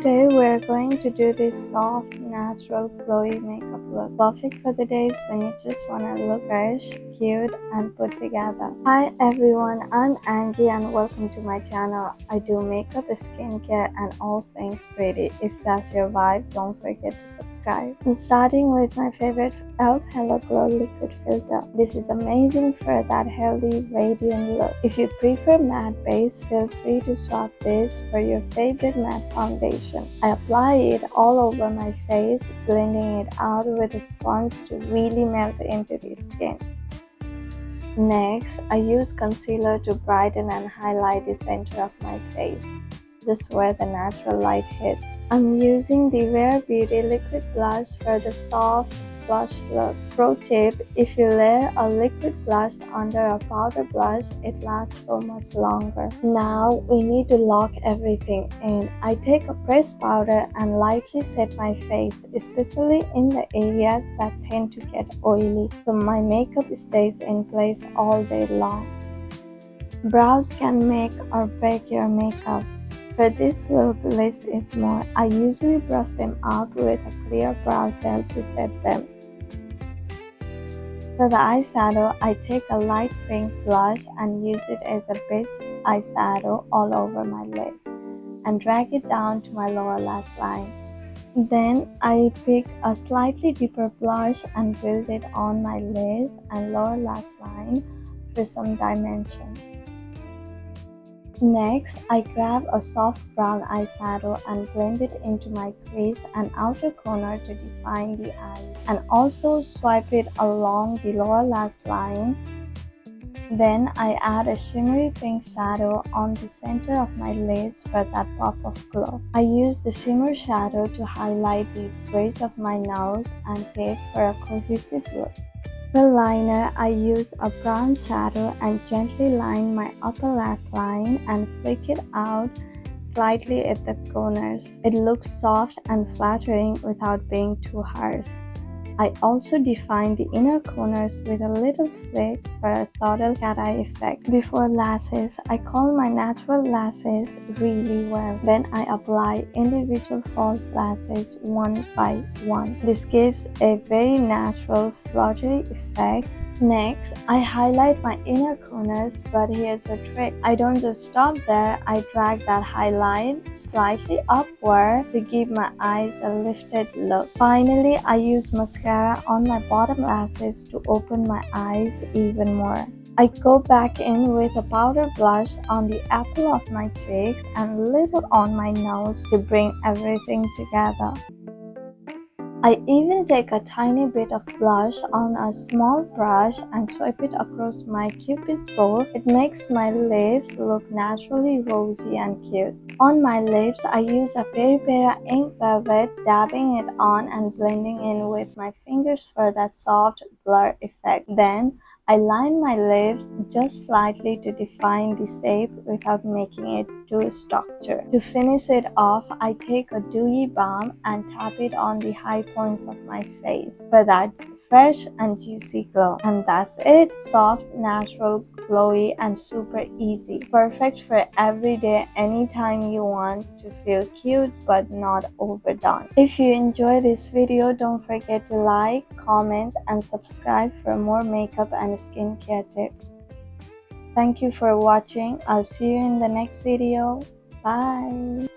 Today we're going to do this soft, natural, glowy makeup look. Perfect for the days when you just wanna look fresh, cute, and put together. Hi everyone, I'm Angie and welcome to my channel. I do makeup, skincare, and all things pretty. If that's your vibe, don't forget to subscribe. I'm starting with my favorite e.l.f. Hello Glow liquid filter. This is amazing for that healthy, radiant look. If you prefer matte base, feel free to swap this for your favorite matte foundation. I apply it all over my face, blending it out with a sponge to really melt into the skin. Next, I use concealer to brighten and highlight the center of my face, just where the natural light hits. I'm using the Rare Beauty liquid blush for the soft, blush look. Pro tip, if you layer a liquid blush under a powder blush, it lasts so much longer. Now we need to lock everything in. I take a pressed powder and lightly set my face, especially in the areas that tend to get oily, so my makeup stays in place all day long. Brows can make or break your makeup. For this look, less is more. I usually brush them out with a clear brow gel to set them. For the eyeshadow, I take a light pink blush and use it as a base eyeshadow all over my lids and drag it down to my lower lash line. Then I pick a slightly deeper blush and build it on my lids and lower lash line for some dimension. Next, I grab a soft brown eyeshadow and blend it into my crease and outer corner to define the eye, and also swipe it along the lower lash line. Then I add a shimmery pink shadow on the center of my lids for that pop of glow. I use the shimmer shadow to highlight the bridge of my nose and tape for a cohesive look. For liner, I use a brown shadow and gently line my upper lash line and flick it out slightly at the corners. It looks soft and flattering without being too harsh. I also define the inner corners with a little flick for a subtle cat eye effect. Before lashes, I curl my natural lashes really well. Then I apply individual false lashes one by one. This gives a very natural fluttery effect. Next, I highlight my inner corners, but here's a trick. I don't just stop there, I drag that highlight slightly upward to give my eyes a lifted look. Finally, I use mascara on my bottom lashes to open my eyes even more. I go back in with a powder blush on the apple of my cheeks and a little on my nose to bring everything together. I even take a tiny bit of blush on a small brush and swipe it across my cupid's bow. It makes my lips look naturally rosy and cute. On my lips, I use a Peri Peri ink velvet, dabbing it on and blending in with my fingers for that soft blur effect. Then, I line my lips just slightly to define the shape without making it too structured. To finish it off, I take a dewy balm and tap it on the high points of my face for that fresh and juicy glow. And that's it. Soft, natural, glowy, and super easy. Perfect for every day, anytime you want to feel cute but not overdone. If you enjoy this video, don't forget to like, comment, and subscribe for more makeup and skincare tips. Thank you for watching. I'll see you in the next video. Bye.